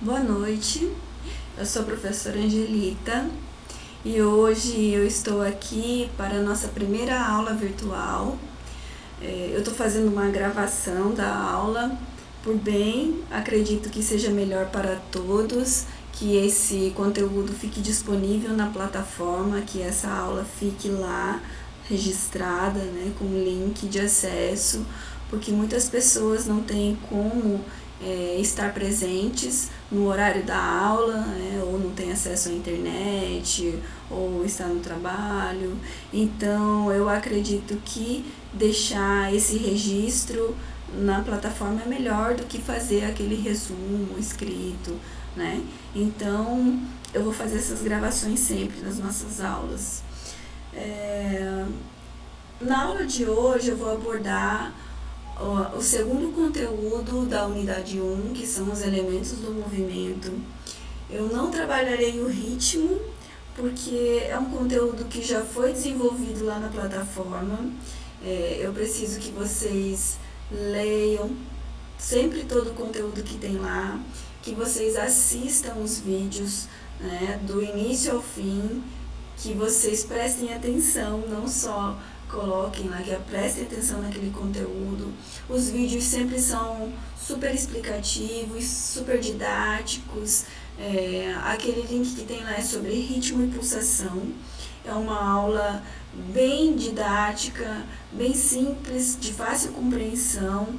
Boa noite, eu sou a professora Angelita e hoje eu estou aqui para a nossa primeira aula virtual. Eu estou fazendo uma gravação da aula, por bem, acredito que seja melhor para todos, que esse conteúdo fique disponível na plataforma, que essa aula fique lá registrada, né, com link de acesso, porque muitas pessoas não têm como estar presentes no horário da aula, né, ou não tem acesso à internet, ou está no trabalho. Então, eu acredito que deixar esse registro na plataforma é melhor do que fazer aquele resumo escrito, né? Então, eu vou fazer essas gravações sempre nas nossas aulas. Na aula de hoje, eu vou abordar o segundo conteúdo da unidade 1, que são os elementos do movimento. Eu não trabalharei o ritmo, porque é um conteúdo que já foi desenvolvido lá na plataforma. Eu preciso que vocês leiam sempre todo o conteúdo que tem lá, que vocês assistam os vídeos, né, do início ao fim, que vocês prestem atenção, não só coloquem lá, que prestem atenção naquele conteúdo. Os vídeos sempre são super explicativos, super didáticos. Aquele link que tem lá é sobre ritmo e pulsação. É uma aula bem didática, bem simples, de fácil compreensão.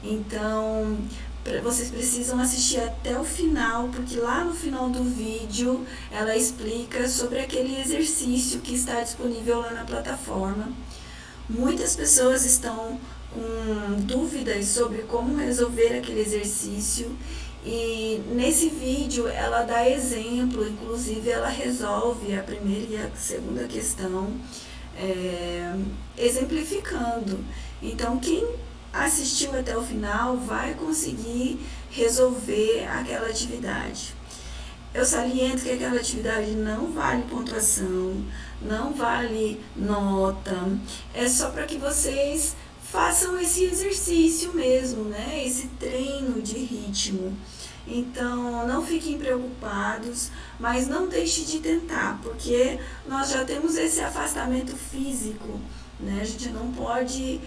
Então, vocês precisam assistir até o final, porque lá no final do vídeo ela explica sobre aquele exercício que está disponível lá na plataforma. Muitas pessoas estão com dúvidas sobre como resolver aquele exercício e nesse vídeo ela dá exemplo, inclusive ela resolve a primeira e a segunda questão, exemplificando. Então, quem assistiu até o final vai conseguir resolver aquela atividade. Eu saliento que aquela atividade não vale pontuação, não vale nota, é só para que vocês façam esse exercício mesmo, né? Esse treino de ritmo. Então, não fiquem preocupados, mas não deixe de tentar, porque nós já temos esse afastamento físico, né? A gente não pode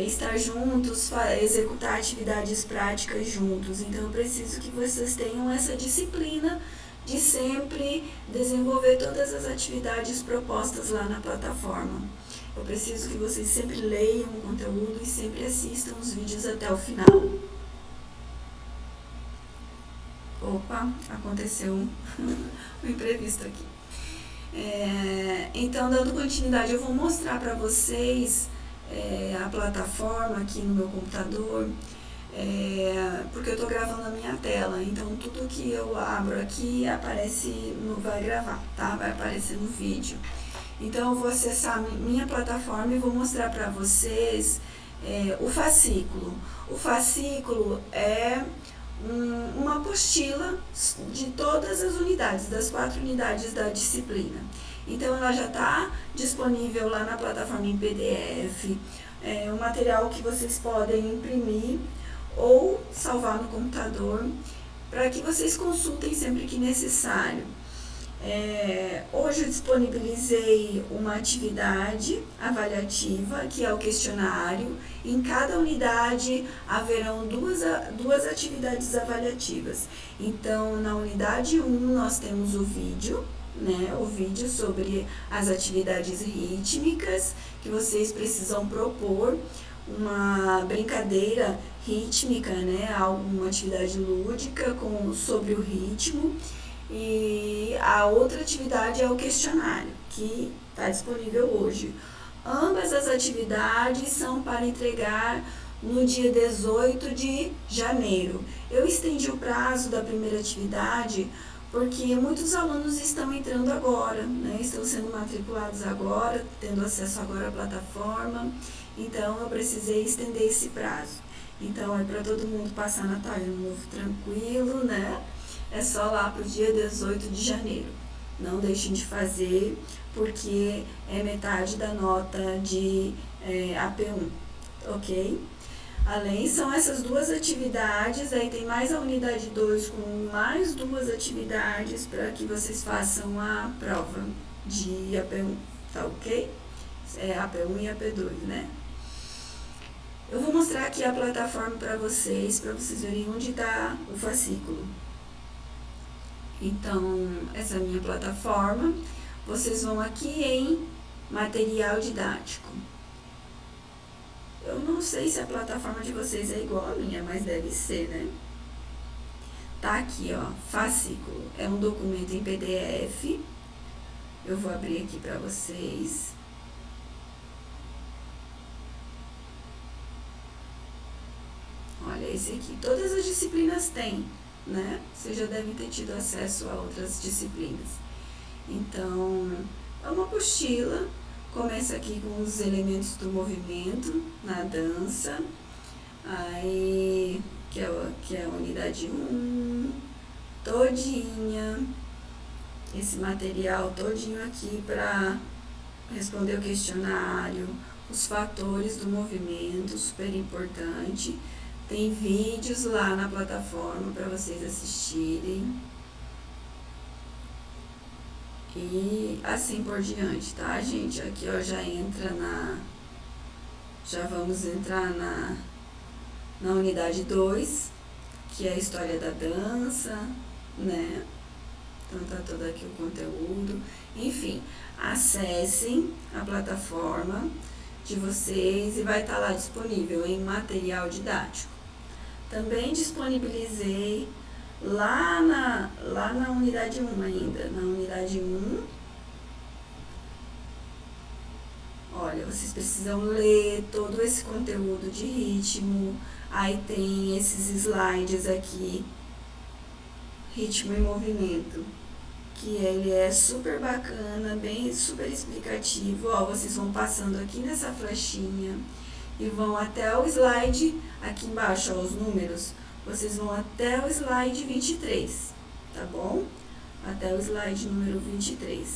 estar juntos, executar atividades práticas juntos. Então, eu preciso que vocês tenham essa disciplina de sempre desenvolver todas as atividades propostas lá na plataforma. Eu preciso que vocês sempre leiam o conteúdo e sempre assistam os vídeos até o final. Opa, aconteceu um imprevisto aqui. Então, dando continuidade, eu vou mostrar para vocês a plataforma aqui no meu computador, porque eu estou gravando a minha tela, então tudo que eu abro aqui aparece, vai gravar, tá? Vai aparecer no vídeo. Então eu vou acessar minha plataforma e vou mostrar para vocês o fascículo. O fascículo é uma apostila de todas as unidades, das 4 unidades da disciplina. Então, ela já está disponível lá na plataforma em PDF, um material que vocês podem imprimir ou salvar no computador, para que vocês consultem sempre que necessário. Hoje eu disponibilizei uma atividade avaliativa, que é o questionário. Em cada unidade haverão duas atividades avaliativas. Então, na unidade 1 nós temos o vídeo, né, o vídeo sobre as atividades rítmicas, que vocês precisam propor uma brincadeira rítmica, né, alguma atividade lúdica sobre o ritmo. E a outra atividade é o questionário, que está disponível hoje. Ambas as atividades são para entregar no dia 18 de janeiro. Eu estendi o prazo da primeira atividade porque muitos alunos estão entrando agora, né? Estão sendo matriculados agora, tendo acesso agora à plataforma, então eu precisei estender esse prazo. Então, é para todo mundo passar Natal e Ano Novo tranquilo, né? É só lá para o dia 18 de janeiro. Não deixem de fazer, porque é metade da nota de AP1, ok? Além, são essas duas atividades, aí tem mais a unidade 2 com mais duas atividades para que vocês façam a prova de AP1, tá ok? É AP1 e AP2, né? Eu vou mostrar aqui a plataforma para vocês verem onde está o fascículo. Então, essa é a minha plataforma. Vocês vão aqui em material didático. Eu não sei se a plataforma de vocês é igual à minha, mas deve ser, né? Tá aqui, ó, fascículo. É um documento em PDF. Eu vou abrir aqui para vocês. Olha esse aqui. Todas as disciplinas têm, né? Vocês já devem ter tido acesso a outras disciplinas. Então, é uma apostila. Começa aqui com os elementos do movimento na dança. Aí, que é a unidade 1, todinha. Esse material todinho aqui para responder o questionário, os fatores do movimento, super importante. Tem vídeos lá na plataforma para vocês assistirem. E assim por diante, tá, gente? Aqui, ó, já vamos entrar na unidade 2, que é a história da dança, né? Então, tá todo aqui o conteúdo. Enfim, acessem a plataforma de vocês e vai estar lá disponível em material didático. Também disponibilizei lá na unidade 1 ainda. Na unidade 1, olha, vocês precisam ler todo esse conteúdo de ritmo. Aí tem esses slides aqui, ritmo e movimento, que ele é super bacana, bem super explicativo. Ó, vocês vão passando aqui nessa flechinha e vão até o slide, aqui embaixo, ó, os números, vocês vão até o slide 23, tá bom? Até o slide número 23,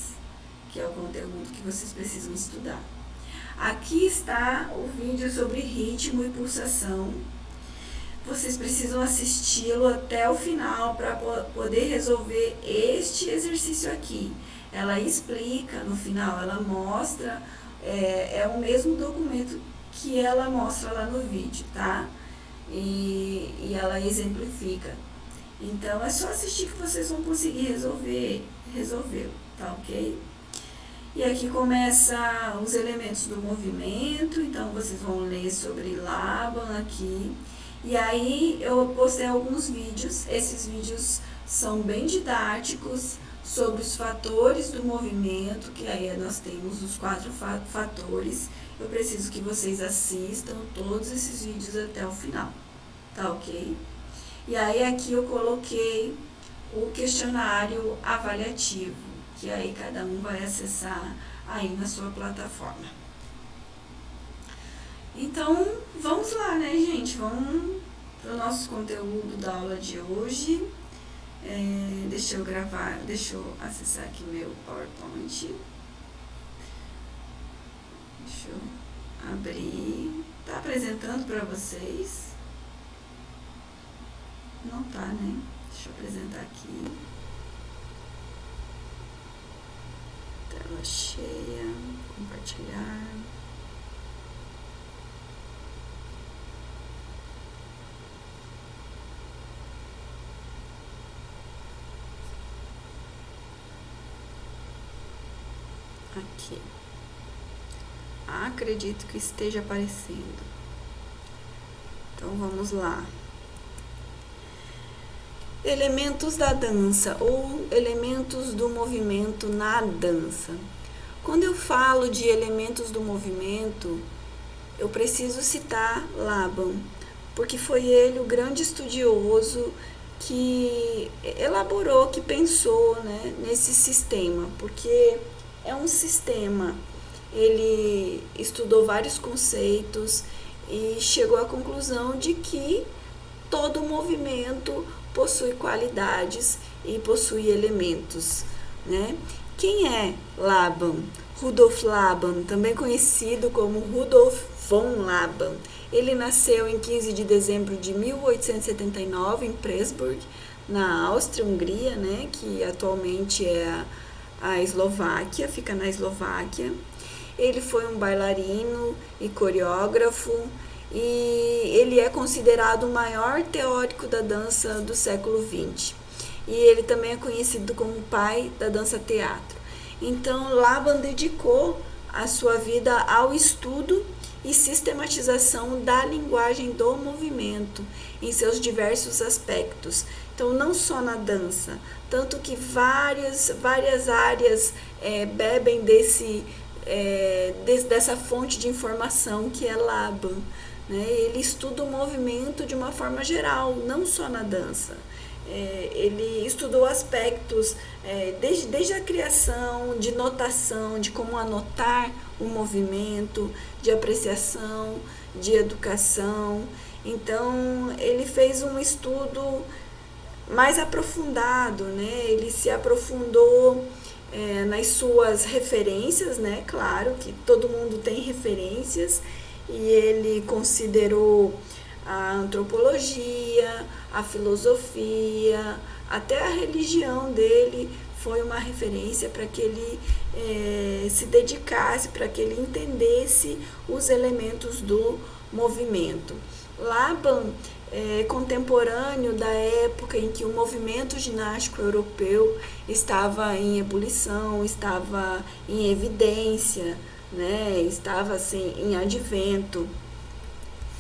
que é o conteúdo que vocês precisam estudar. Aqui está o vídeo sobre ritmo e pulsação. Vocês precisam assisti-lo até o final para poder resolver este exercício aqui. Ela explica no final, ela mostra, é o mesmo documento que ela mostra lá no vídeo, tá? E ela exemplifica. Então, é só assistir que vocês vão conseguir resolver, tá ok? E aqui começa os elementos do movimento, então vocês vão ler sobre Laban aqui. E aí eu postei alguns vídeos, esses vídeos são bem didáticos sobre os fatores do movimento, que aí nós temos os 4 fatores. Eu preciso que vocês assistam todos esses vídeos até o final, tá ok? E aí aqui eu coloquei o questionário avaliativo, que aí cada um vai acessar aí na sua plataforma. Então, vamos lá, né, gente? Vamos para o nosso conteúdo da aula de hoje. Deixa eu acessar aqui meu PowerPoint. Deixa eu abrir. Tá apresentando para vocês? Não tá, né? Deixa eu apresentar aqui. Tela cheia, compartilhar. Aqui. Acredito que esteja aparecendo. Então, vamos lá. Elementos da dança ou elementos do movimento na dança. Quando eu falo de elementos do movimento, eu preciso citar Laban, porque foi ele o grande estudioso que elaborou, que pensou, né, nesse sistema, porque é um sistema. Ele estudou vários conceitos e chegou à conclusão de que todo movimento possui qualidades e possui elementos, né? Quem é Laban? Rudolf Laban, também conhecido como Rudolf von Laban. Ele nasceu em 15 de dezembro de 1879 em Pressburg, na Áustria, Hungria, né, que atualmente é a Eslováquia, fica na Eslováquia. Ele foi um bailarino e coreógrafo, e ele é considerado o maior teórico da dança do século XX. E ele também é conhecido como o pai da dança-teatro. Então, Laban dedicou a sua vida ao estudo e sistematização da linguagem do movimento em seus diversos aspectos. Então, não só na dança, tanto que várias áreas bebem dessa fonte de informação que é Laban. Né? Ele estuda o movimento de uma forma geral, não só na dança. Ele estudou aspectos desde a criação, de notação, de como anotar o movimento, de apreciação, de educação. Então, ele fez um estudo mais aprofundado, né? Ele se aprofundou nas suas referências, né? Claro que todo mundo tem referências, e ele considerou a antropologia, a filosofia, até a religião dele foi uma referência para que ele se dedicasse, para que ele entendesse os elementos do movimento. Laban é contemporâneo da época em que o movimento ginástico europeu estava em ebulição, estava em evidência, né? Estava assim, em advento.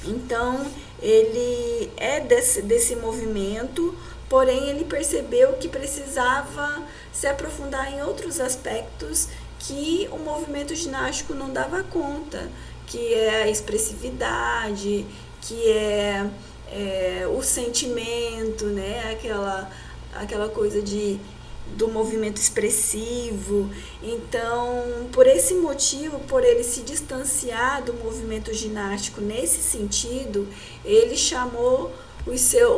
Então, ele é desse movimento, porém ele percebeu que precisava se aprofundar em outros aspectos que o movimento ginástico não dava conta, que é a expressividade, que é o sentimento, né? Aquela coisa do movimento expressivo. Então, por esse motivo, por ele se distanciar do movimento ginástico nesse sentido, ele chamou o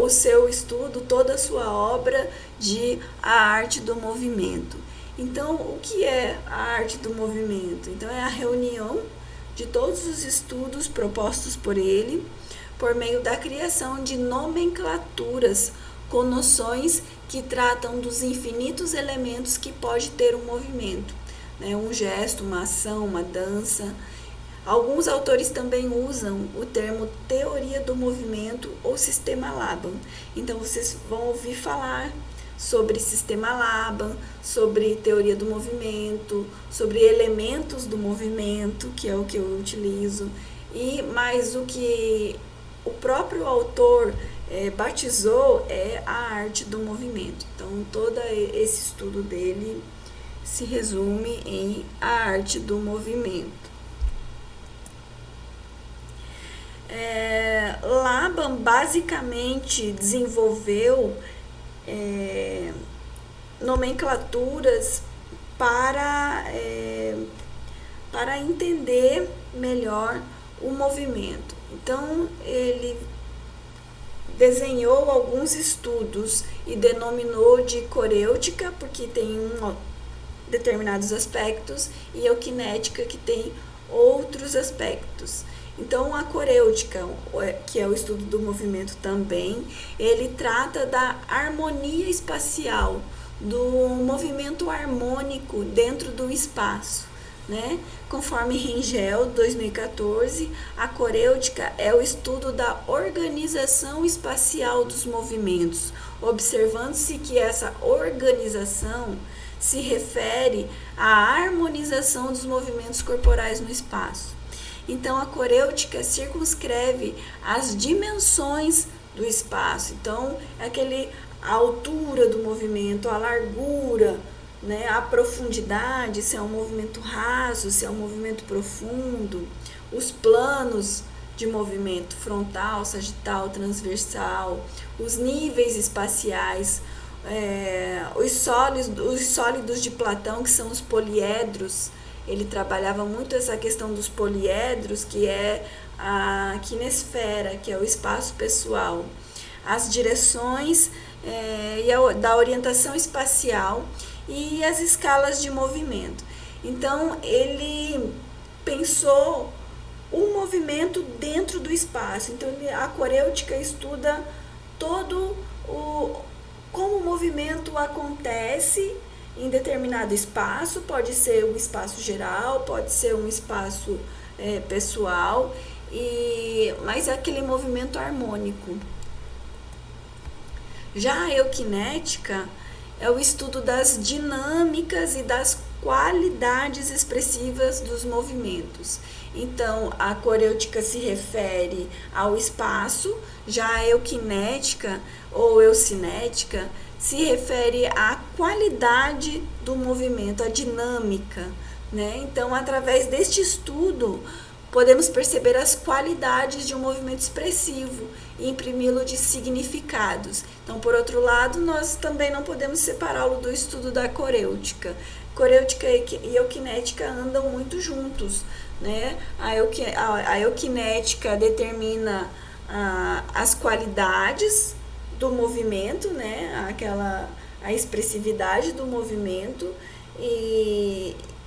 seu estudo, toda a sua obra, de a arte do movimento. Então, o que é a arte do movimento? Então, é a reunião de todos os estudos propostos por ele, por meio da criação de nomenclaturas com noções que tratam dos infinitos elementos que pode ter um movimento, né? Um gesto, uma ação, uma dança. Alguns autores também usam o termo teoria do movimento ou sistema Laban. Então, vocês vão ouvir falar sobre sistema Laban, sobre teoria do movimento, sobre elementos do movimento, que é o que eu utilizo, e mais o que o próprio autor batizou é a arte do movimento. Então, todo esse estudo dele se resume em a arte do movimento. Laban basicamente desenvolveu nomenclaturas para entender melhor o movimento. Então, ele desenhou alguns estudos e denominou de corêutica, porque tem determinados aspectos, e eukinética, que tem outros aspectos. Então, a corêutica, que é o estudo do movimento também, ele trata da harmonia espacial, do movimento harmônico dentro do espaço, né? Conforme Rengel, 2014, a corêutica é o estudo da organização espacial dos movimentos, observando-se que essa organização se refere à harmonização dos movimentos corporais no espaço. Então, a corêutica circunscreve as dimensões do espaço. Então, a altura do movimento, a largura, né, a profundidade, se é um movimento raso, se é um movimento profundo, os planos de movimento frontal, sagital, transversal, os níveis espaciais, os sólidos de Platão, que são os poliedros. Ele trabalhava muito essa questão dos poliedros, que é a quinesfera, que é o espaço pessoal, as direções da orientação espacial e as escalas de movimento. Então, ele pensou o movimento dentro do espaço. Então, a corêutica estuda como o movimento acontece em determinado espaço, pode ser um espaço geral, pode ser um espaço pessoal, mas é aquele movimento harmônico. Já a eukinética é o estudo das dinâmicas e das qualidades expressivas dos movimentos. Então, a corêutica se refere ao espaço, já a eukinética ou eucinética se refere à qualidade do movimento, à dinâmica, né? Então, através deste estudo, podemos perceber as qualidades de um movimento expressivo e imprimi-lo de significados. Então, por outro lado, nós também não podemos separá-lo do estudo da corêutica. Corêutica e eukinética andam muito juntos, né? A eukinética determina as qualidades do movimento, né? A expressividade do movimento,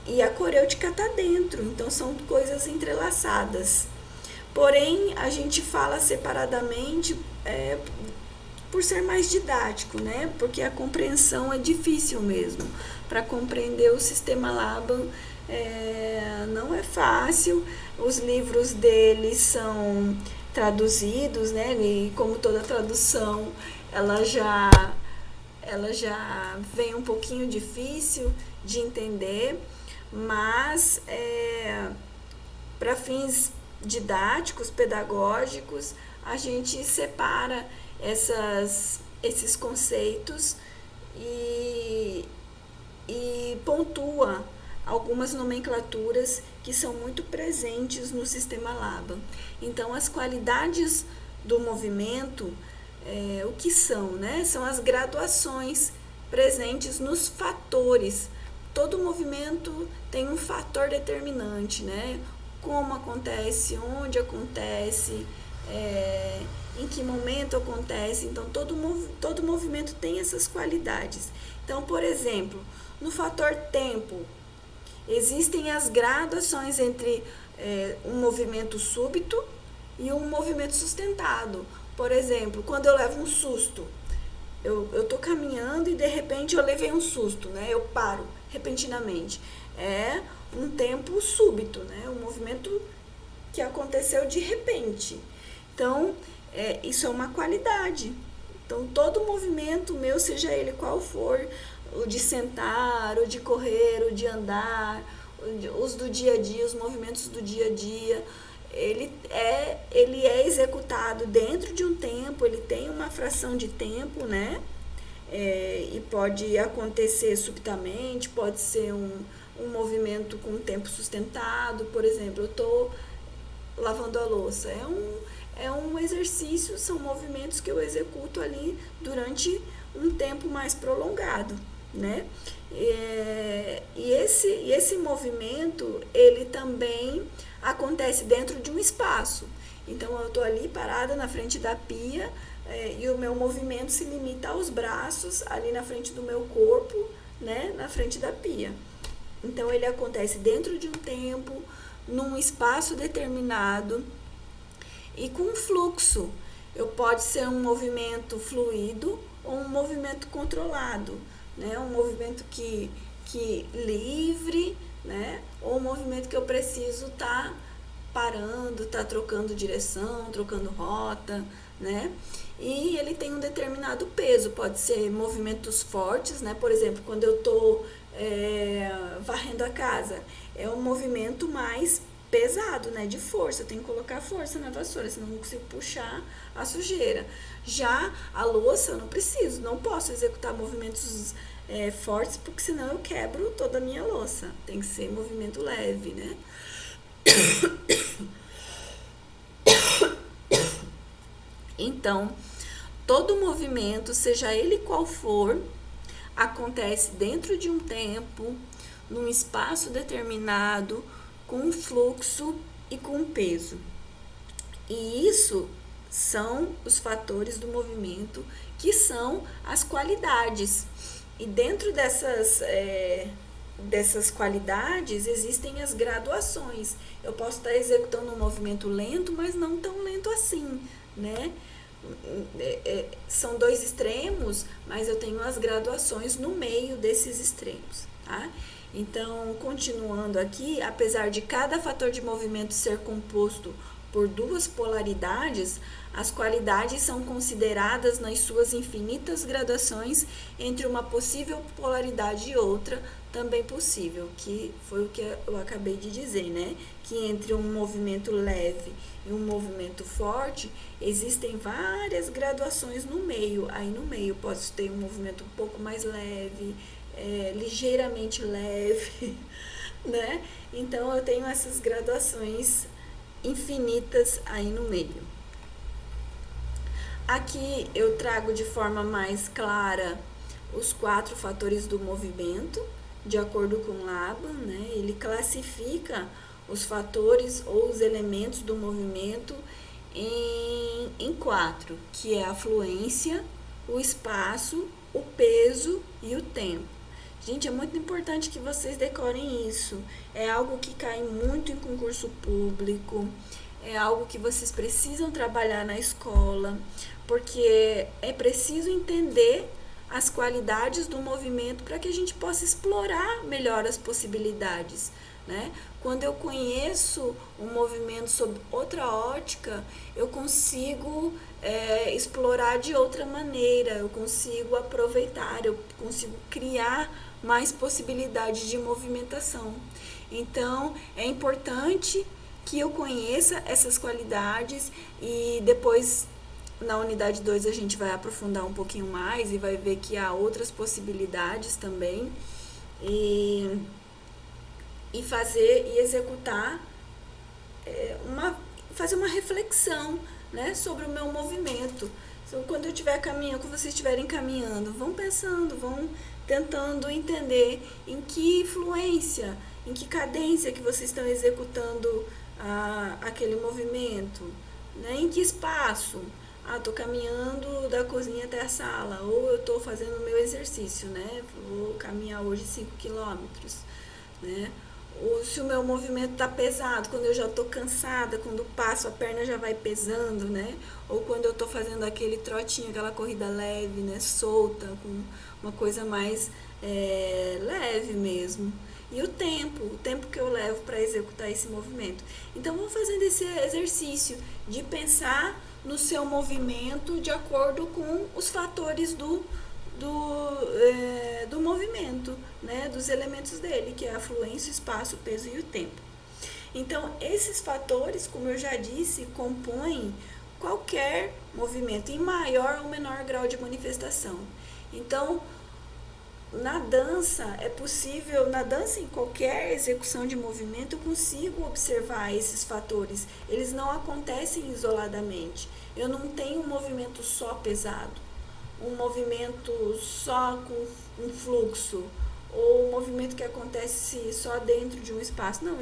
e a corêutica está dentro, então são coisas entrelaçadas. Porém, a gente fala separadamente por ser mais didático, né? Porque a compreensão é difícil mesmo. Para compreender o sistema Laban não é fácil. Os livros dele são traduzidos, né? E como toda tradução, ela já vem um pouquinho difícil de entender, mas para fins didáticos, pedagógicos, a gente separa esses conceitos e pontua algumas nomenclaturas que são muito presentes no sistema Laban. Então, as qualidades do movimento, o que são, né? São as graduações presentes nos fatores. Todo movimento tem um fator determinante, né? Como acontece, onde acontece, em que momento acontece. Então, todo movimento tem essas qualidades. Então, por exemplo, no fator tempo, existem as graduações entre um movimento súbito e um movimento sustentado. Por exemplo, quando eu levo um susto, eu estou caminhando e de repente eu levei um susto, né? Eu paro repentinamente. É um tempo súbito, né? Um movimento que aconteceu de repente. Então, isso é uma qualidade. Então, todo movimento meu, seja ele qual for, o de sentar, o de correr, o de andar, os do dia a dia, os movimentos do dia a dia, ele é executado dentro de um tempo, ele tem uma fração de tempo, né? E pode acontecer subitamente, pode ser um movimento com tempo sustentado. Por exemplo, eu estou lavando a louça, é um exercício, são movimentos que eu executo ali durante um tempo mais prolongado, né? E esse movimento, ele também acontece dentro de um espaço. Então, eu estou ali parada na frente da pia, e o meu movimento se limita aos braços ali na frente do meu corpo, né? Na frente da pia. Então, ele acontece dentro de um tempo, num espaço determinado e com fluxo. Pode ser um movimento fluido ou um movimento controlado, né? Um movimento que livre, né? Ou um movimento que eu preciso estar parando, estar trocando direção, trocando rota, né? E ele tem um determinado peso, pode ser movimentos fortes, né? Por exemplo, quando eu estou varrendo a casa, é um movimento mais pesado, né? De força, eu tenho que colocar força na vassoura, senão não consigo puxar a sujeira. Já a louça, eu não posso executar movimentos fortes, porque senão eu quebro toda a minha louça. Tem que ser movimento leve, né? Então, todo movimento, seja ele qual for, acontece dentro de um tempo, num espaço determinado, com um fluxo e com um peso. E isso são os fatores do movimento, que são as qualidades. E dentro dessas qualidades existem as graduações. Eu posso estar executando um movimento lento, mas não tão lento assim, né? São dois extremos, mas eu tenho as graduações no meio desses extremos, tá? Então, continuando aqui, apesar de cada fator de movimento ser composto por duas polaridades, as qualidades são consideradas nas suas infinitas graduações entre uma possível polaridade e outra também possível, que foi o que eu acabei de dizer, né? Que entre um movimento leve e um movimento forte, existem várias graduações no meio. Aí no meio pode ter um movimento um pouco mais leve, ligeiramente leve, né? Então eu tenho essas graduações infinitas aí no meio. Aqui eu trago de forma mais clara os 4 fatores do movimento, de acordo com Laban, né? Ele classifica os fatores ou os elementos do movimento em 4, que é a fluência, o espaço, o peso e o tempo. Gente, é muito importante que vocês decorem isso. É algo que cai muito em concurso público, é algo que vocês precisam trabalhar na escola, porque é preciso entender as qualidades do movimento para que a gente possa explorar melhor as possibilidades, né? Quando eu conheço o movimento sob outra ótica, eu consigo explorar de outra maneira, eu consigo aproveitar, eu consigo criar mais possibilidades de movimentação. Então, é importante que eu conheça essas qualidades e depois na unidade 2 a gente vai aprofundar um pouquinho mais e vai ver que há outras possibilidades também e fazer e executar fazer uma reflexão, né, sobre o meu movimento. Então, quando eu estiver caminhando, quando vocês estiverem caminhando, vão pensando, vão tentando entender em que fluência, em que cadência que vocês estão executando aquele movimento, né, em que espaço. Estou caminhando da cozinha até a sala, ou eu estou fazendo o meu exercício, né? Vou caminhar hoje 5 quilômetros, né? Ou se o meu movimento está pesado, quando eu já estou cansada, quando passo a perna já vai pesando, né? Ou quando eu estou fazendo aquele trotinho, aquela corrida leve, né? Solta, com uma coisa mais leve mesmo. E o tempo que eu levo para executar esse movimento. Então, vamos fazendo esse exercício de pensar no seu movimento de acordo com os fatores do movimento, né? Dos elementos dele, que é a fluência, o espaço, o peso e o tempo. Então, esses fatores, como eu já disse, compõem qualquer movimento em maior ou menor grau de manifestação. Então, na dança é possível, na dança em qualquer execução de movimento eu consigo observar esses fatores, eles não acontecem isoladamente. Eu não tenho um movimento só pesado, um movimento só com um fluxo, ou um movimento que acontece só dentro de um espaço. Não,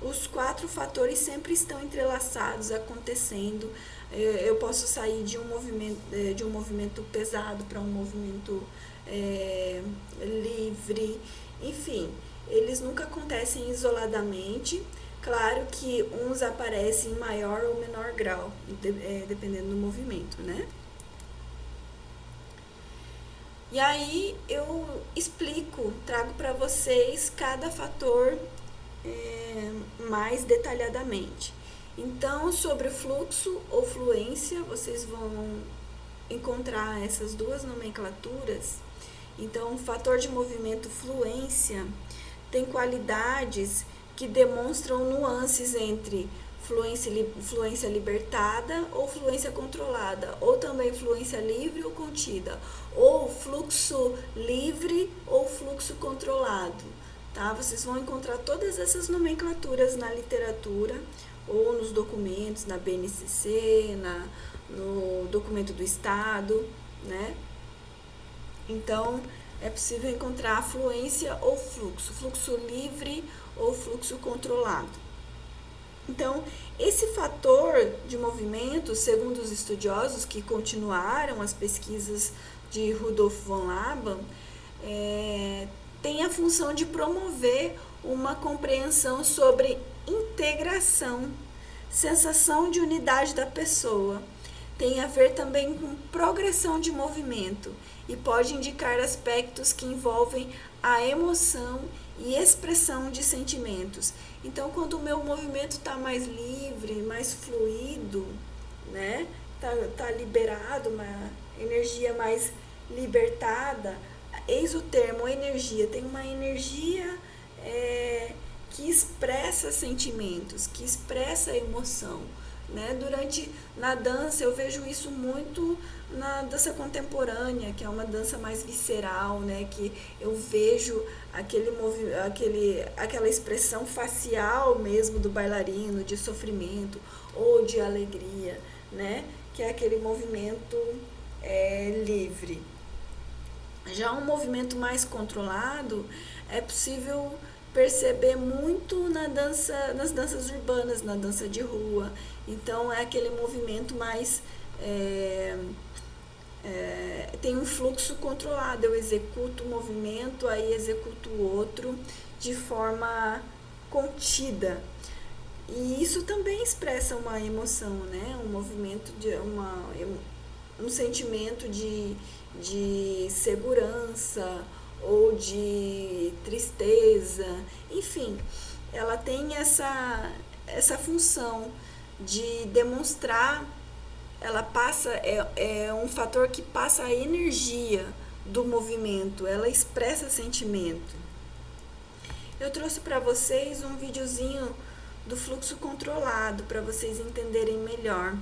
os 4 fatores sempre estão entrelaçados, acontecendo. Eu posso sair de um movimento pesado para um movimento livre, enfim, eles nunca acontecem isoladamente. Claro que uns aparecem em maior ou menor grau, dependendo do movimento, né? E aí eu trago para vocês cada fator mais detalhadamente. Então, sobre o fluxo ou fluência, vocês vão encontrar essas duas nomenclaturas. Então, o fator de movimento fluência tem qualidades que demonstram nuances entre fluência libertada ou fluência controlada, ou também fluência livre ou contida, ou fluxo livre ou fluxo controlado, tá? Vocês vão encontrar todas essas nomenclaturas na literatura ou nos documentos, na BNCC, no documento do Estado, né? Então, é possível encontrar fluência ou fluxo livre ou fluxo controlado. Então, esse fator de movimento, segundo os estudiosos que continuaram as pesquisas de Rudolf von Laban, tem a função de promover uma compreensão sobre integração, sensação de unidade da pessoa. Tem a ver também com progressão de movimento e pode indicar aspectos que envolvem a emoção e expressão de sentimentos. Então, quando o meu movimento está mais livre, mais fluido, né? Tá liberado, uma energia mais libertada, eis o termo energia, tem uma energia que expressa sentimentos, que expressa emoção, né? Na dança eu vejo isso muito na dança contemporânea, que é uma dança mais visceral, né? Que eu vejo aquela expressão facial mesmo do bailarino, de sofrimento ou de alegria, né? Que é aquele movimento livre. Já um movimento mais controlado é possível perceber muito nas danças urbanas, na dança de rua. Então é aquele movimento mais tem um fluxo controlado. Eu executo um movimento, aí executo o outro de forma contida. E isso também expressa uma emoção, né? Um movimento um sentimento de segurança ou de tristeza, enfim, ela tem essa função de demonstrar, ela passa, é um fator que passa a energia do movimento, ela expressa sentimento. Eu trouxe para vocês um videozinho do fluxo controlado para vocês entenderem melhor.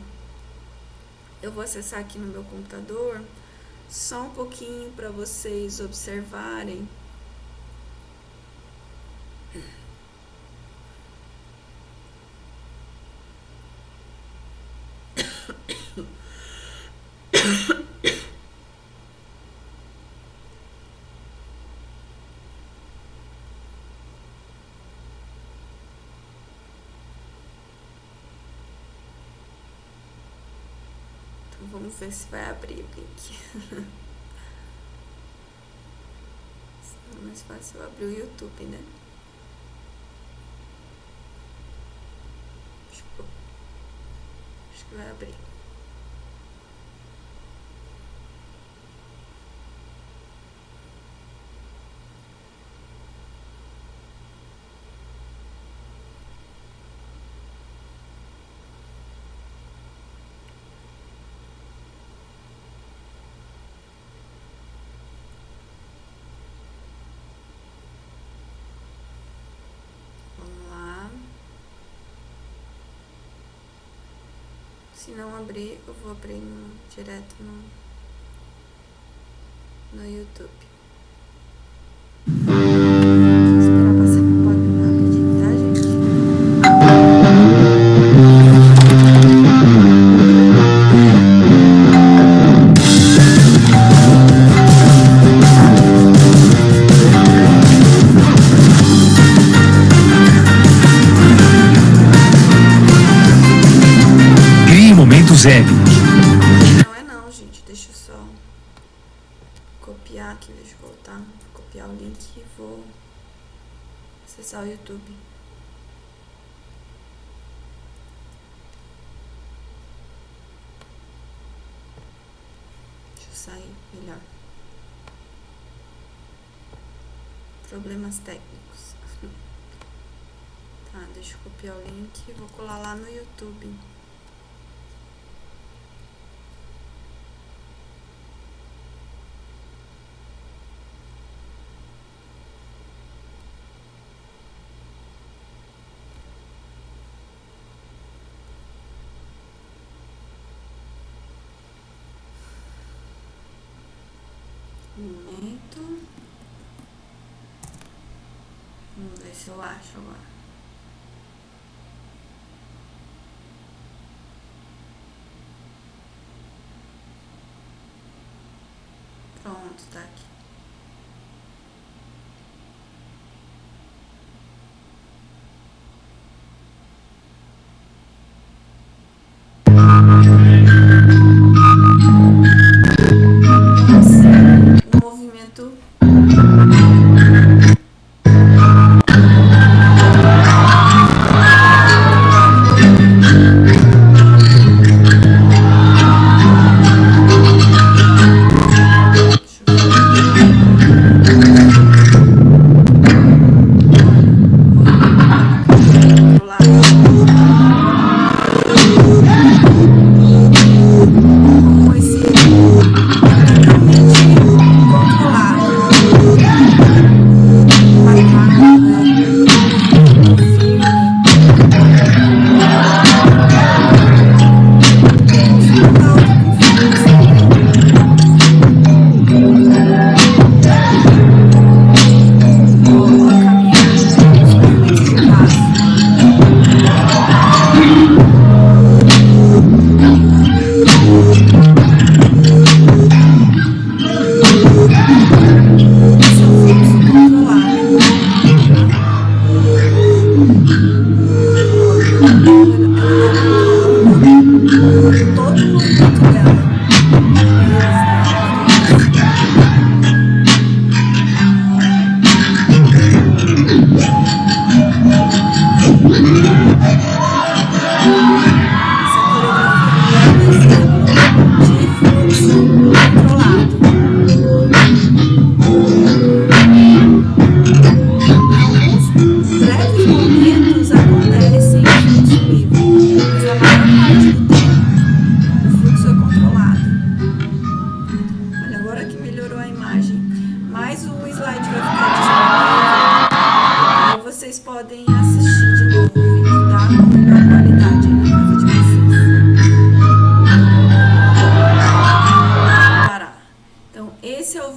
Eu vou acessar aqui no meu computador só um pouquinho para vocês observarem. Então, vamos ver se vai abrir o link. É mais fácil eu abrir o YouTube, né? Acho que vai abrir. Se não abrir, eu vou abrir direto no YouTube. Vou esperar passar um pouquinho rapidinho, tá, gente? Não é não, gente. Deixa eu só copiar aqui, deixa eu voltar. Vou copiar o link e vou acessar o YouTube. Deixa eu sair melhor. Problemas técnicos. Tá, deixa eu copiar o link e vou colar lá no YouTube. Momento. Vamos ver se eu acho agora. Pronto, tá aqui. Um movimento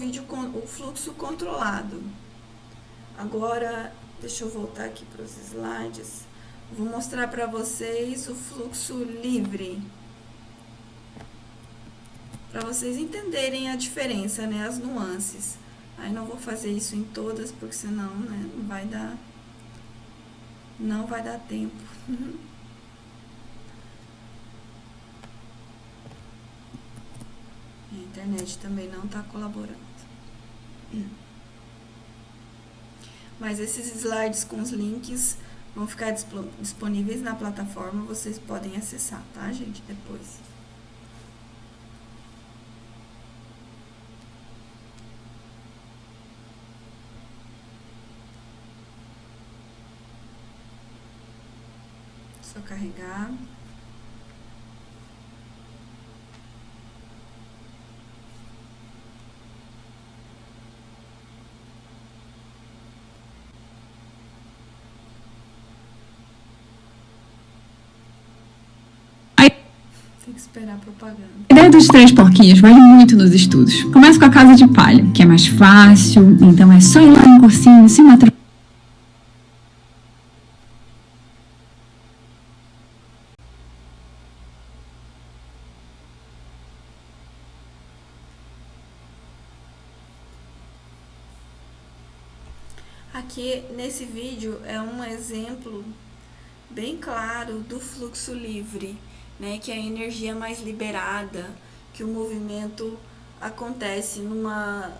vídeo com o fluxo controlado. Agora, deixa eu voltar aqui para os slides. Vou mostrar para vocês o fluxo livre, para vocês entenderem a diferença, né, as nuances. Aí não vou fazer isso em todas, porque senão, né, não vai dar tempo. A internet também não está colaborando. Mas esses slides com os links vão ficar disponíveis na plataforma, vocês podem acessar, tá, gente? Depois. Só carregar. Tem que esperar a propaganda. A ideia dos 3 porquinhos vale muito nos estudos. Começa com a casa de palha, que é mais fácil, então é só ir lá no cursinho, se matricular. Aqui nesse vídeo é um exemplo bem claro do fluxo livre, né, que é a energia mais liberada, que o movimento acontece numa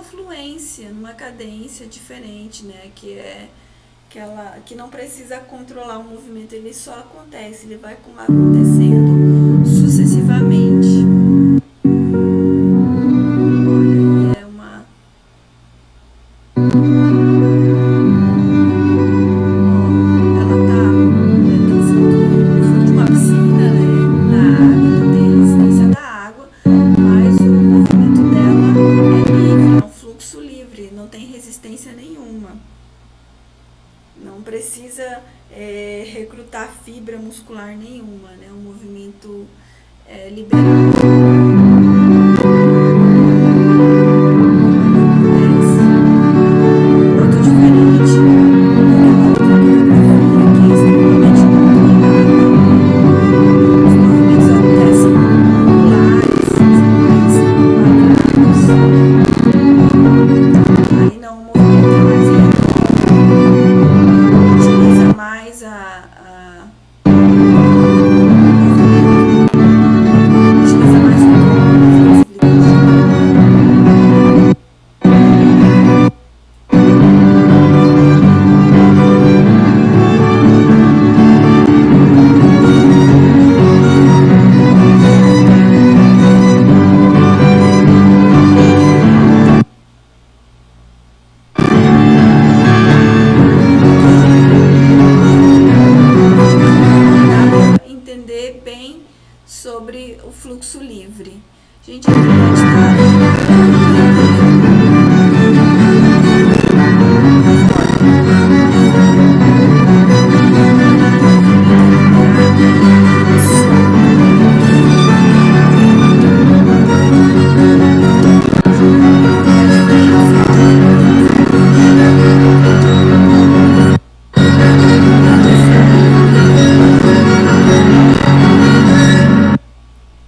fluência, numa cadência diferente, né, que não precisa controlar o movimento, ele só acontece, ele vai acontecendo sucessivamente. Olha, é uma... Não precisa recrutar fibra muscular nenhuma, né? Um movimento liberado. Muito diferente daquela outra coreografia que é extremamente controlada. Os movimentos acontecem angulares, quadrados. Aí não, o movimento é mais reto. Utiliza mais utiliza mais o corpo, a flexibilidade. Entender bem sobre o fluxo livre. Gente, a internet está...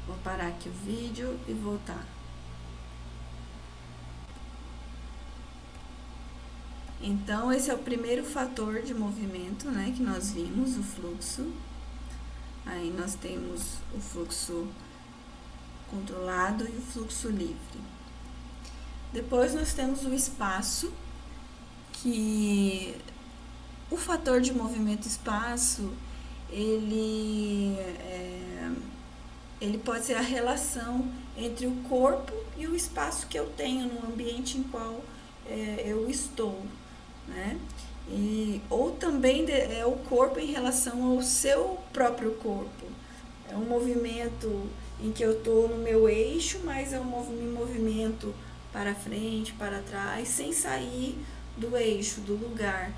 Vou parar aqui o vídeo e voltar. Então, esse é o primeiro fator de movimento, né, que nós vimos, o fluxo. Aí nós temos o fluxo controlado e o fluxo livre. Depois nós temos o espaço, que o fator de movimento espaço, ele pode ser a relação entre o corpo e o espaço que eu tenho no ambiente em qual eu estou, né? Ou também é o corpo em relação ao seu próprio corpo. É um movimento em que eu estou no meu eixo, mas é um movimento para frente, para trás, sem sair do eixo, do lugar.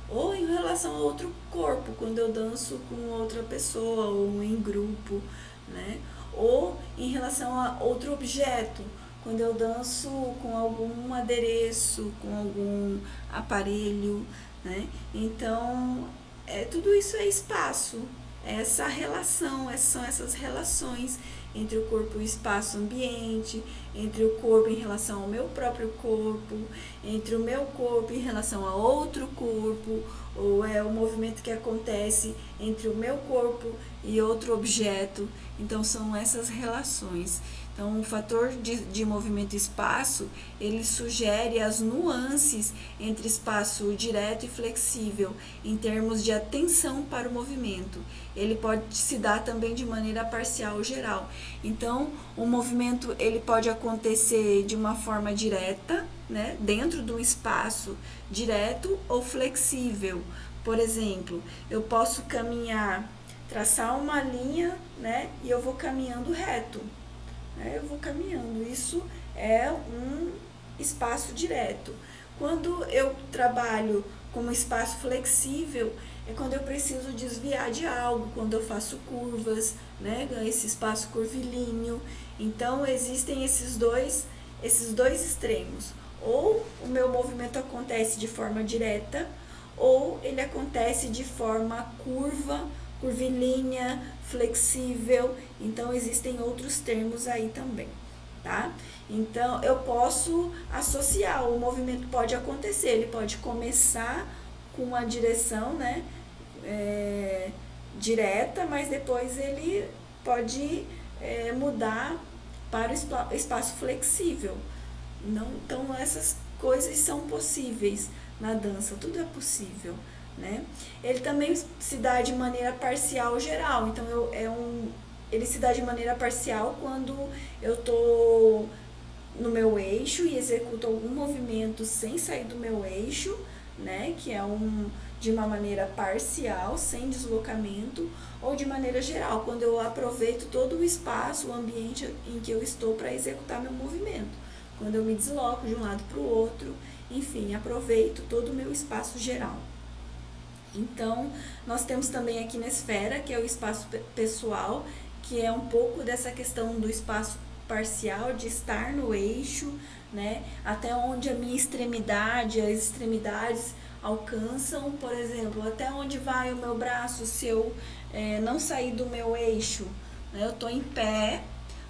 Ou em relação a outro corpo, quando eu danço com outra pessoa ou em grupo, né? Ou em relação a outro objeto, quando eu danço com algum adereço, com algum aparelho, né? Então, tudo isso é espaço, essa relação, são essas relações entre o corpo e o espaço ambiente, entre o corpo em relação ao meu próprio corpo, entre o meu corpo em relação a outro corpo, ou é o movimento que acontece entre o meu corpo e outro objeto. Então, são essas relações. Então, o fator de movimento e espaço, ele sugere as nuances entre espaço direto e flexível, em termos de atenção para o movimento. Ele pode se dar também de maneira parcial ou geral. Então, o movimento ele pode acontecer de uma forma direta, né, dentro de um espaço direto ou flexível. Por exemplo, eu posso caminhar, traçar uma linha, né, e eu vou caminhando reto. Eu vou caminhando, isso é um espaço direto. Quando eu trabalho como espaço flexível, é quando eu preciso desviar de algo, quando eu faço curvas, né, esse espaço curvilíneo. Então, existem esses dois extremos. Ou o meu movimento acontece de forma direta, ou ele acontece de forma curvilínea, flexível. Então, existem outros termos aí também, tá? Então, eu posso associar, o movimento pode acontecer, ele pode começar com uma direção, né, direta, mas depois ele pode mudar para o espaço flexível. Não, então, essas coisas são possíveis na dança, tudo é possível, né? Ele também se dá de maneira parcial ou geral. Então, ele se dá de maneira parcial quando eu estou no meu eixo e executo algum movimento sem sair do meu eixo, né? Que é de uma maneira parcial, sem deslocamento, ou de maneira geral, quando eu aproveito todo o espaço, o ambiente em que eu estou para executar meu movimento. Quando eu me desloco de um lado para o outro, enfim, aproveito todo o meu espaço geral. Então, nós temos também a quinesfera, que é o espaço pessoal, que é um pouco dessa questão do espaço parcial, de estar no eixo, né? Até onde a minha extremidade, as extremidades alcançam, por exemplo, até onde vai o meu braço se eu não sair do meu eixo, né? Eu estou em pé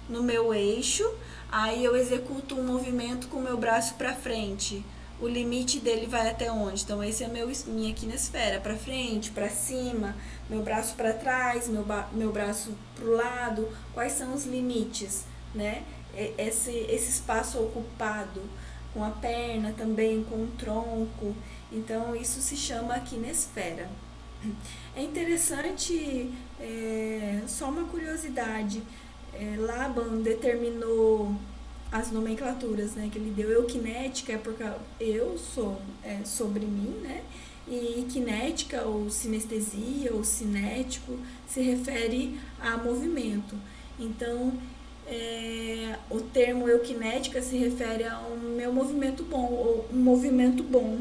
no meu eixo, aí eu executo um movimento com o meu braço para frente. O limite dele vai até onde? Então, esse é minha quinesfera, para frente, para cima, meu braço para trás, meu braço para o lado. Quais são os limites, né? Esse espaço ocupado com a perna também, com o tronco. Então, isso se chama quinesfera. É interessante, só uma curiosidade, Laban determinou as nomenclaturas, né, que ele deu. Eukinética é porque eu sou sobre mim, né, e kinética ou sinestesia ou cinético se refere a movimento. Então, o termo eukinética se refere a um meu movimento bom, ou um movimento bom,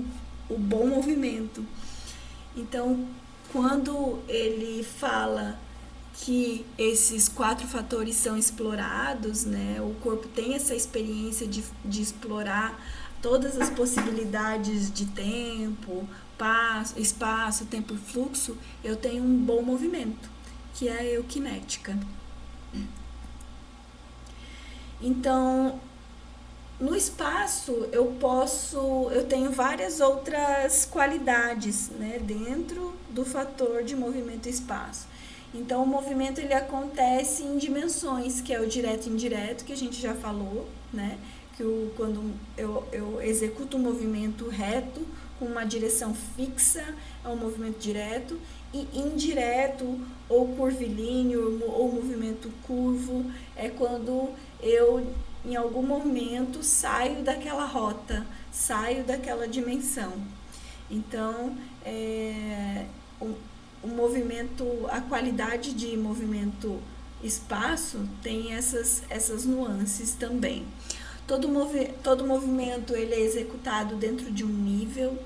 o bom movimento. Então, quando ele fala que esses 4 fatores são explorados, né? O corpo tem essa experiência de explorar todas as possibilidades de tempo, espaço, tempo e fluxo. Eu tenho um bom movimento, que é a eukinética. Então, no espaço eu tenho várias outras qualidades, né, dentro do fator de movimento e espaço. Então, o movimento ele acontece em dimensões, que é o direto e indireto, que a gente já falou, né? Que quando eu executo um movimento reto, com uma direção fixa, é um movimento direto, e indireto, ou curvilíneo, ou movimento curvo, é quando eu, em algum momento, saio daquela rota, saio daquela dimensão. Então, o movimento, a qualidade de movimento espaço tem essas nuances também. Todo movimento ele é executado dentro de um nível,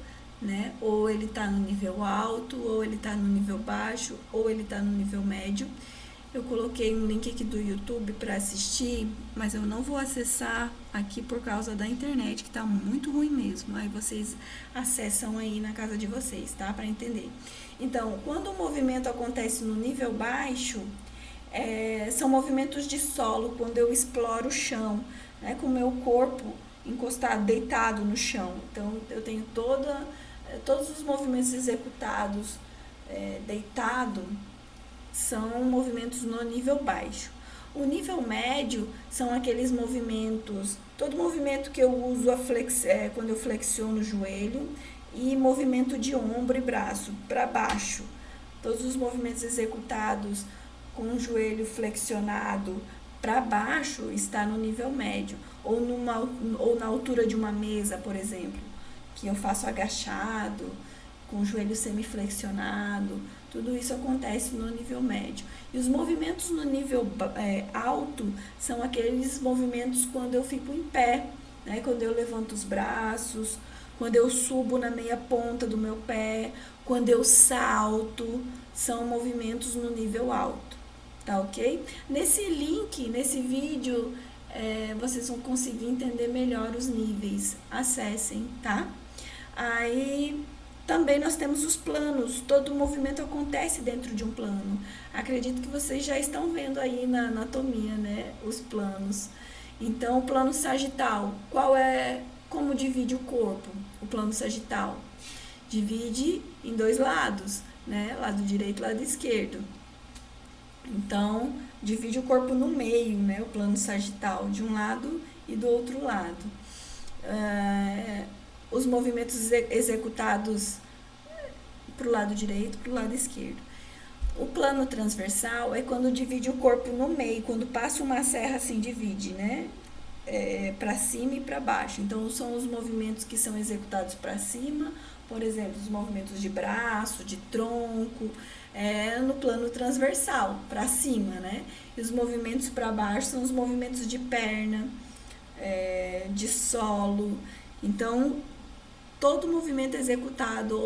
né? Ou ele está no nível alto, ou ele está no nível baixo, ou ele está no nível médio. Eu coloquei um link aqui do YouTube para assistir, mas eu não vou acessar aqui por causa da internet, que tá muito ruim mesmo. Aí vocês acessam aí na casa de vocês, tá? Para entender. Então, quando o movimento acontece no nível baixo, são movimentos de solo, quando eu exploro o chão, né? Com o meu corpo encostado, deitado no chão. Então, eu tenho todos os movimentos executados deitado, são movimentos no nível baixo. O nível médio são aqueles movimentos, todo movimento que eu uso quando eu flexiono o joelho, e movimento de ombro e braço para baixo. Todos os movimentos executados com o joelho flexionado para baixo está no nível médio. Ou na altura de uma mesa, por exemplo, que eu faço agachado, com o joelho semiflexionado. Tudo isso acontece no nível médio. E os movimentos no nível alto são aqueles movimentos quando eu fico em pé, né? Quando eu levanto os braços, quando eu subo na meia ponta do meu pé, quando eu salto, são movimentos no nível alto, tá ok? Nesse link, nesse vídeo, vocês vão conseguir entender melhor os níveis. Acessem, tá? Aí também nós temos os planos, todo movimento acontece dentro de um plano. Acredito que vocês já estão vendo aí na anatomia, né, os planos. Então, o plano sagital, como divide o corpo? O plano sagital divide em 2 lados, né, lado direito e lado esquerdo. Então, divide o corpo no meio, né, o plano sagital, de um lado e do outro lado. Os movimentos executados para o lado direito e para o lado esquerdo. O plano transversal é quando divide o corpo no meio, quando passa uma serra assim, divide, né? Para cima e para baixo. Então, são os movimentos que são executados para cima, por exemplo, os movimentos de braço, de tronco, no plano transversal, para cima, né? E os movimentos para baixo são os movimentos de perna, de solo. Então, todo movimento executado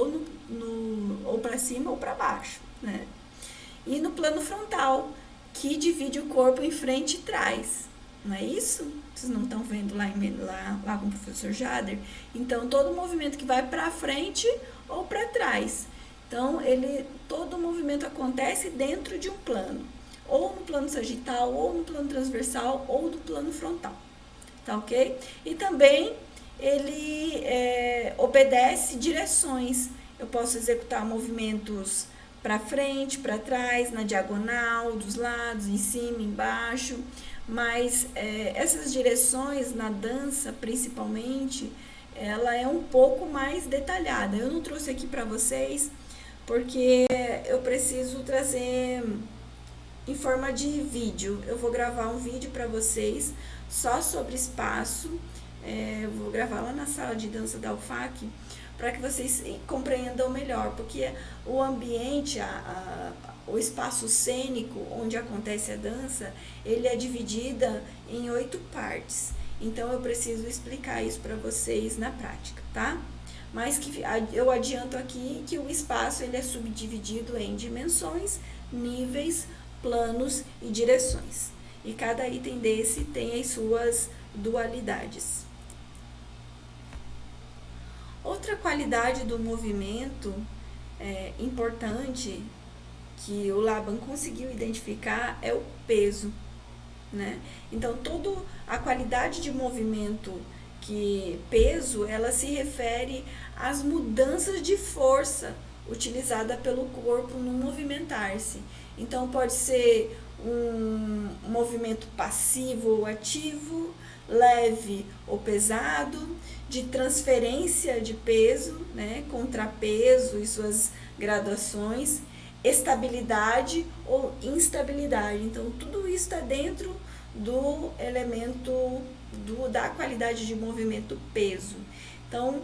ou para cima ou para baixo, né? E no plano frontal, que divide o corpo em frente e trás, não é isso? Vocês não estão vendo lá com o professor Jader? Então, todo movimento que vai para frente ou para trás. Então, todo movimento acontece dentro de um plano, ou no plano sagital, ou no plano transversal, ou do plano frontal, tá ok? E também ele obedece direções. Eu posso executar movimentos para frente, para trás, na diagonal, dos lados, em cima, embaixo, mas essas direções na dança, principalmente, ela é um pouco mais detalhada. Eu não trouxe aqui para vocês porque eu preciso trazer em forma de vídeo. Eu vou gravar um vídeo para vocês só sobre espaço. Vou gravar lá na sala de dança da UFAC para que vocês compreendam melhor, porque o ambiente, o espaço cênico onde acontece a dança, ele é dividido em 8 partes. Então, eu preciso explicar isso para vocês na prática, tá? Mas que eu adianto aqui que o espaço ele é subdividido em dimensões, níveis, planos e direções. E cada item desse tem as suas dualidades. Outra qualidade do movimento importante que o Laban conseguiu identificar é o peso, né? Então, toda a qualidade de movimento, peso, ela se refere às mudanças de força utilizada pelo corpo no movimentar-se. Então, pode ser um movimento passivo ou ativo, leve ou pesado, de transferência de peso, né, contrapeso e suas graduações, estabilidade ou instabilidade. Então, tudo isso está dentro do elemento da qualidade de movimento peso. Então,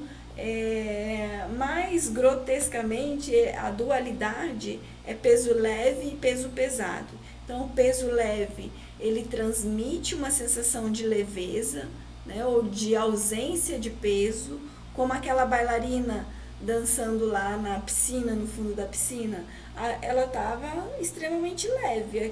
mais grotescamente, a dualidade é peso leve e peso pesado. Então, o peso leve, ele transmite uma sensação de leveza, né, ou de ausência de peso, como aquela bailarina dançando lá na piscina, no fundo da piscina, ela estava extremamente leve,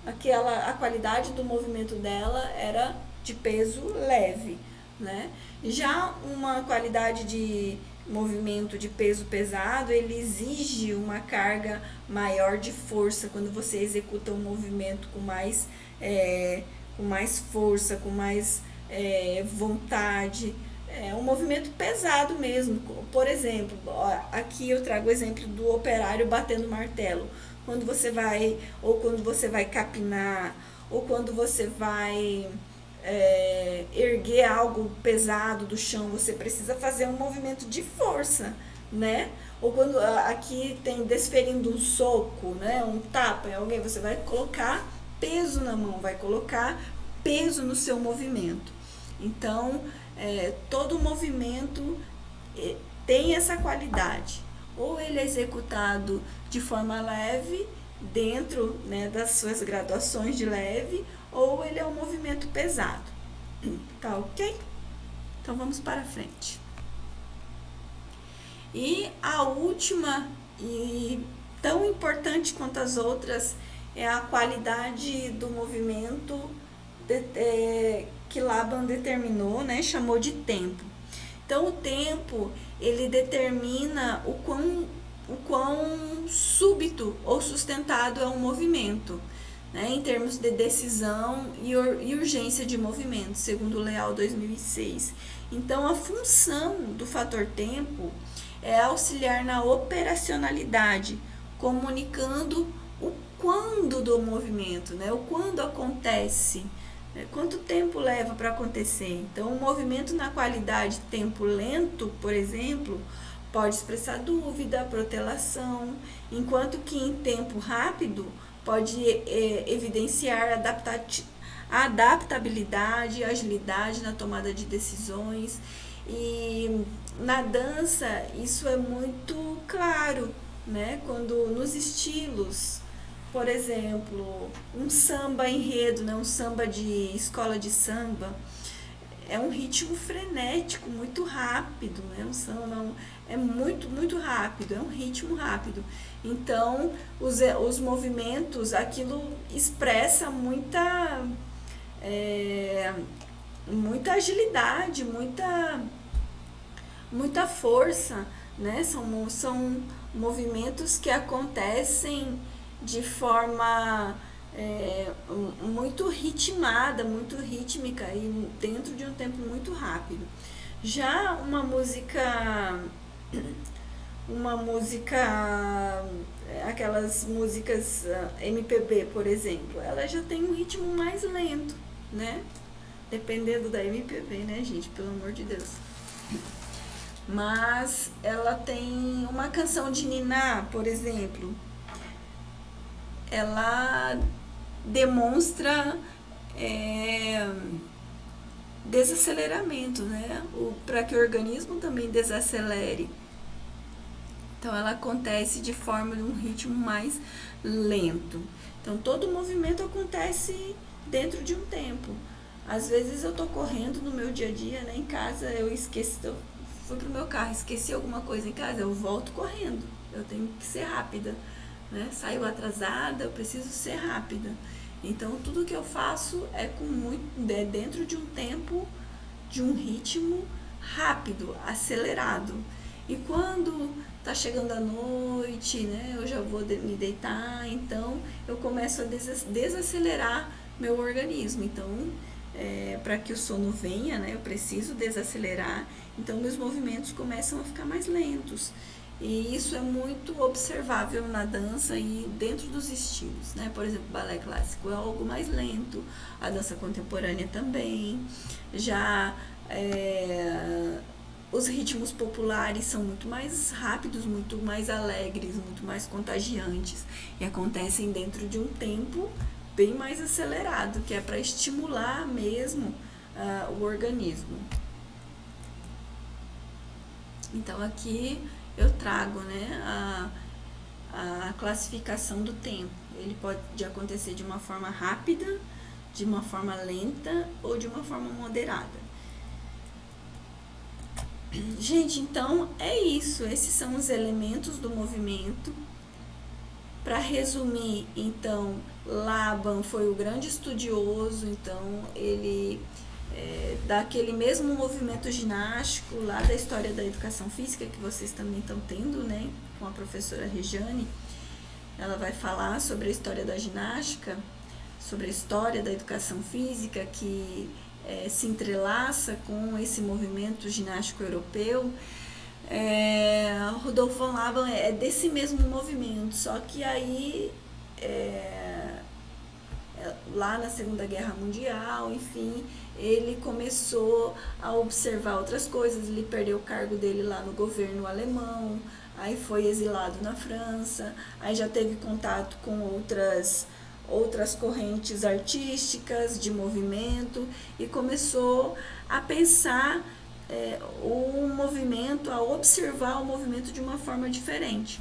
a qualidade do movimento dela era de peso leve, né? Já uma qualidade de movimento de peso pesado, ele exige uma carga maior de força quando você executa um movimento com mais força, com mais vontade. É um movimento pesado mesmo. Por exemplo, aqui eu trago o exemplo do operário batendo martelo. Quando você vai capinar, ou quando você vai erguer algo pesado do chão, você precisa fazer um movimento de força, né? Ou quando aqui tem desferindo um soco, né? Um tapa em alguém, você vai colocar peso na mão, vai colocar peso no seu movimento. Então, todo movimento tem essa qualidade. Ou ele é executado de forma leve, dentro, né, das suas graduações de leve, ou ele é um movimento pesado. Tá ok? Então vamos para frente. E a última, e tão importante quanto as outras, é a qualidade do movimento que Laban determinou, né, chamou de tempo. Então o tempo, ele determina o quão súbito ou sustentado é um movimento, né, em termos de decisão e urgência de movimento, segundo o Leal 2006. Então a função do fator tempo é auxiliar na operacionalidade, comunicando o quando do movimento, né, o quando acontece, quanto tempo leva para acontecer. Então, o movimento na qualidade tempo lento, por exemplo, pode expressar dúvida, protelação, enquanto que em tempo rápido pode evidenciar adaptabilidade, agilidade na tomada de decisões. E na dança isso é muito claro, né? Quando nos estilos, por exemplo, um samba enredo, né? Um samba de escola de samba, é um ritmo frenético, muito rápido, né? Um samba é muito rápido, é um ritmo rápido. Então, os movimentos, aquilo expressa muita agilidade, muita força, né? São movimentos que acontecem de forma muito ritmada, muito rítmica e dentro de um tempo muito rápido. Já uma música, aquelas músicas MPB, por exemplo, ela já tem um ritmo mais lento, né? Dependendo da MPB, né, gente? Pelo amor de Deus. Mas ela tem uma canção de Niná, por exemplo, ela demonstra desaceleramento, né? Para que o organismo também desacelere. Então ela acontece de forma de um ritmo mais lento. Então todo movimento acontece dentro de um tempo. Às vezes eu tô correndo no meu dia a dia, né? Em casa eu esqueci, eu fui pro meu carro, esqueci alguma coisa em casa, eu volto correndo. Eu tenho que ser rápida, né? Saiu atrasada, eu preciso ser rápida. Então tudo que eu faço é dentro de um tempo, de um ritmo rápido, acelerado. E quando tá chegando a noite, né, eu já vou me deitar, então eu começo a desacelerar meu organismo. Então, para que o sono venha, né, eu preciso desacelerar. Então, meus movimentos começam a ficar mais lentos. E isso é muito observável na dança e dentro dos estilos, né? Por exemplo, o balé clássico é algo mais lento, a dança contemporânea também. Já os ritmos populares são muito mais rápidos, muito mais alegres, muito mais contagiantes e acontecem dentro de um tempo bem mais acelerado, que é para estimular mesmo o organismo. Então aqui eu trago, né, a classificação do tempo. Ele pode acontecer de uma forma rápida, de uma forma lenta ou de uma forma moderada. Gente, então é isso. Esses são os elementos do movimento. Para resumir, então, Laban foi o grande estudioso, então ele daquele mesmo movimento ginástico lá da história da educação física que vocês também estão tendo, né, com a professora Regiane. Ela vai falar sobre a história da ginástica, sobre a história da educação física que se entrelaça com esse movimento ginástico europeu. Rudolf von Laban é desse mesmo movimento, só que aí lá na Segunda Guerra Mundial, enfim, ele começou a observar outras coisas, ele perdeu o cargo dele lá no governo alemão, aí foi exilado na França, aí já teve contato com outras correntes artísticas de movimento e começou a pensar o movimento, a observar o movimento de uma forma diferente.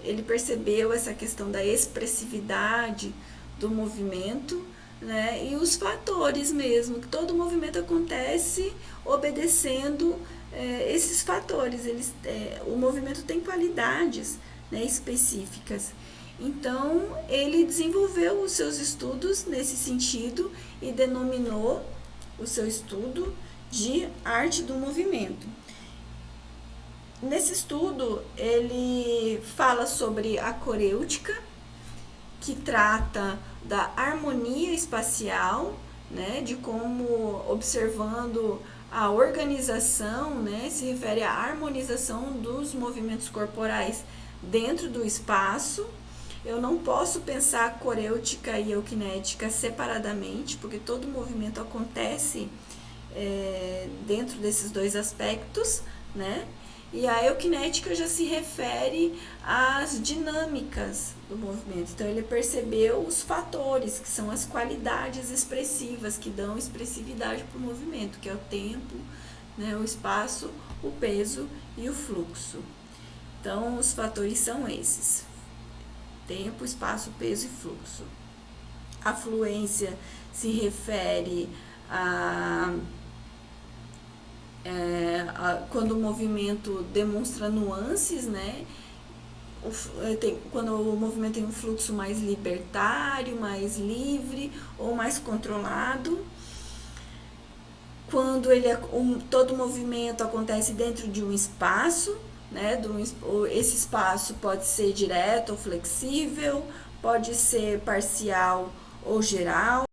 Ele percebeu essa questão da expressividade do movimento, né, e os fatores mesmo, que todo movimento acontece obedecendo esses fatores. O movimento tem qualidades, né, específicas. Então, ele desenvolveu os seus estudos nesse sentido e denominou o seu estudo de arte do movimento. Nesse estudo, ele fala sobre a corêutica, que trata da harmonia espacial, né, de como, observando a organização, né, se refere à harmonização dos movimentos corporais dentro do espaço. Eu não posso pensar a corêutica e a eukinética separadamente, porque todo movimento acontece dentro desses dois aspectos, né? E a eukinética já se refere às dinâmicas do movimento. Então, ele percebeu os fatores, que são as qualidades expressivas, que dão expressividade para o movimento, que é o tempo, né, o espaço, o peso e o fluxo. Então, os fatores são esses: tempo, espaço, peso e fluxo. A fluência se refere quando o movimento demonstra nuances, né? Quando o movimento tem um fluxo mais libertário, mais livre ou mais controlado. Quando todo movimento acontece dentro de um espaço, né? Esse espaço pode ser direto ou flexível, pode ser parcial ou geral.